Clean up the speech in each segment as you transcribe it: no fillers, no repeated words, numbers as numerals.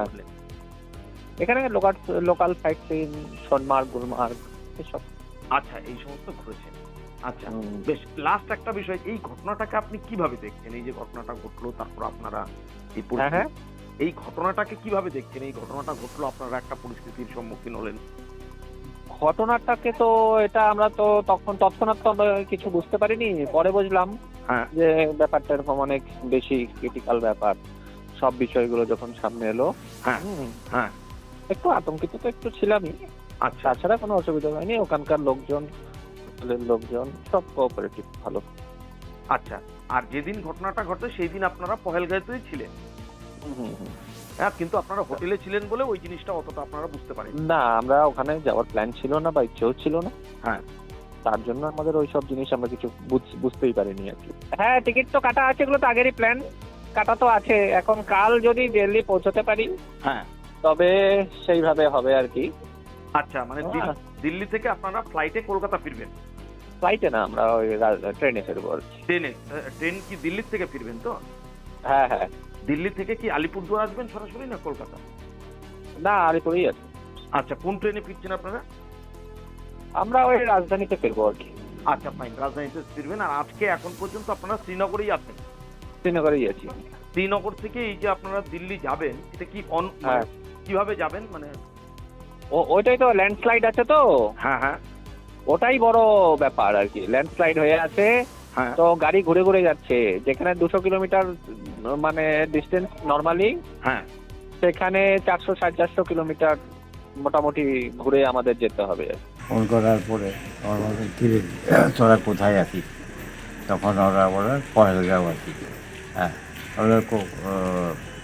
ঘুরলেন? এখানে local sight seen, Sonamarg, Gulmarg এসব। আচ্ছা, এই সমস্ত ঘুরেছেন। আচ্ছা, বেশ। লাস্ট একটা বিষয়, এই ঘটনাটাকে আপনি কিভাবে দেখছেন? এই যে ঘটনাটা ঘটলো, তারপর আপনারা এই হ্যাঁ। এই ঘটনাটাকে কিভাবে দেখছেন? এই ঘটনাটা ঘটলো, আপনারা একটা পরিস্থিতির সম্মুখীন হলেন। ঘটনাটাকে তো এটা আমরা তো তখন তৎক্ষণাৎ তো কিছু বুঝতে পারিনি, পরে বুঝলাম হ্যাঁ, যে ব্যাপারটা এরকম অনেক বেশি ক্রিটিক্যাল ব্যাপার। সব বিষয়গুলো যখন সামনে এলো, হ্যাঁ, হ্যাঁ। একটু আতঙ্কিত তো একটু ছিলামই। আচ্ছা, তাছাড়া কোনো অসুবিধা হয়নি। ওখানকার লোকজন, হোটেলের লোকজন সব কোঅপারেটিভ, ভালো। আচ্ছা। আর যেদিন ঘটনাটা ঘটে সেই দিন আপনারা পহেলগাঁওতেই ছিলেন। হুম। হ্যাঁ, কিন্তু আপনারা হোটেলে ছিলেন বলে ওই জিনিসটা অতটা আপনারা বুঝতে পারেন। না, আমরা ওখানে যাওয়ার প্ল্যান ছিল না বা ইচ্ছেও ছিল না। হ্যাঁ, তার জন্য আমাদের ওইসব জিনিস আমরা কিছু বুঝতেই পারিনি আর কি। হ্যাঁ, টিকিট তো কাটা আছে, এগুলো তো আগেরই প্ল্যান কাটা তো আছে। এখন কাল যদি দিল্লি পৌঁছতে পারি হ্যাঁ। তবে সেইভাবে হবে আর কি। আচ্ছা, মানে দিল্লি থেকে আপনারা ফ্লাইটে কলকাতা ফিরবেন? ফ্লাইটে না, আমরা ওই ট্রেনে ফিরবো আর কি। ট্রেন কি দিল্লির থেকে ফিরবেন তো? হ্যাঁ। দিল্লি থেকে কি আলিপুরদুয়ার আসবেন সরাসরি, না কলকাতা? না, আলিপুরেই আছে। আচ্ছা, কোন ট্রেনে ফিরছেন আপনারা? আমরা ওই রাজধানীতে ফিরবো আর কি। আচ্ছা, ফাইন, রাজধানীতে ফিরবেন। আর আজকে এখন পর্যন্ত আপনারা শ্রীনগরেই আছেন? শ্রীনগরেই আছি। শ্রীনগর থেকে এই যে আপনারা দিল্লি যাবেন, এটা কি হ্যাঁ, কিভাবে যাবেন মানে? ওইটাই তো, ল্যান্ডস্লাইড আছে তো। হ্যাঁ, হ্যাঁ, ওটাই বড় ব্যাপার আর কি। ল্যান্ডস্লাইড হয়ে আছে হ্যাঁ। তো গাড়ি ঘুরে ঘুরে যাচ্ছে। যেখানে 200 কিলোমিটার মানে ডিস্টেন্স নর্মালি, হ্যাঁ। সেখানে 400-450 কিলোমিটার মোটামুটি ঘুরে আমাদের যেতে হবে। ফোন করার পরে আমার বলে কিরে তোরা কোথায় আছিস, তখন ওরা বলে পহেলগাঁও আছি। হ্যাঁ, ওরা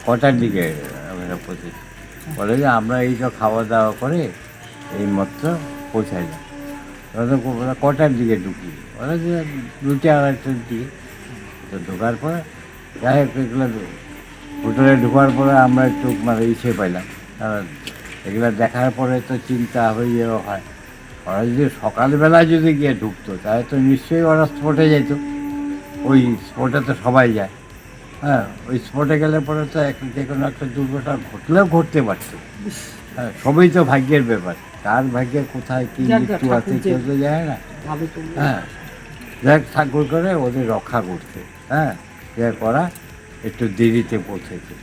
কটার দিকে আমরা পৌঁছেছি, বলে যে আমরা এই তো খাওয়া দাওয়া করে এই মাত্র পৌঁছাইলাম। ওরা তো কটার দিকে ঢুকি, ওরা যে 2-2:30টার দিকে। তো ঢোকার পরে যাই হোক এগুলো হোটেলে ঢোকার পরে আমরা একটু মানে ইচ্ছে পাইলাম। এগুলো দেখার পরে তো চিন্তা হয়ে হয়, ওরা যদি সকালবেলা যদি গিয়ে ঢুকতো তাহলে তো নিশ্চয়ই ওরা স্পটে যেত। ওই স্পটে তো সবাই যায়। হ্যাঁ, ওই স্পটে গেলে পরে তো যে কোনো একটা দুর্ঘটনা ঘটলেও ঘটতে পারত। হ্যাঁ, সবই তো ভাগ্যের ব্যাপার, কার ভাগ্যে কোথায় কী মৃত্যু আছে কেউ তো যায় না। হ্যাঁ, যাক ঠাকুর করে ওদের রক্ষা করছে। হ্যাঁ, যা করা একটু দেরিতে পৌঁছেছে,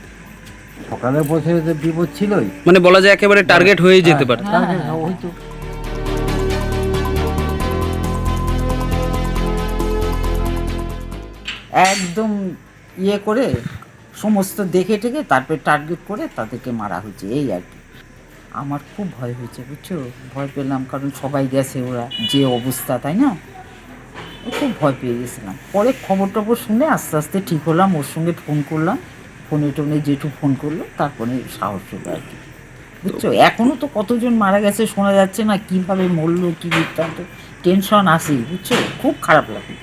সকালে পৌঁছে যেতে বিপদ ছিলই, মানে বলা যায় একেবারে টার্গেট হয়ে যেতে পারে। হয়তো। একদম ইয়ে করে সমস্ত দেখে টেকে তারপরে টার্গেট করে তাদেরকে মারা হয়েছে, এই আর কি। আমার খুব ভয় হয়েছে, বুঝছো, ভয় পেলাম, কারণ সবাই গেছে, ওরা যে অবস্থা, তাই না, খুব ভয় পেয়ে গেছিলাম। পরে খবর টবর শুনে আস্তে আস্তে ঠিক হলাম, ওর সঙ্গে ফোন করলাম, ফোনে জেঠু ফোন করলো, তারপরে সাহস হলো আর কি, বুঝছো। এখনও তো কতজন মারা গেছে শোনা যাচ্ছে না, কীভাবে মরলো কী বৃত্তান্ত, টেনশন আসেই, বুঝছো, খুব খারাপ লাগে।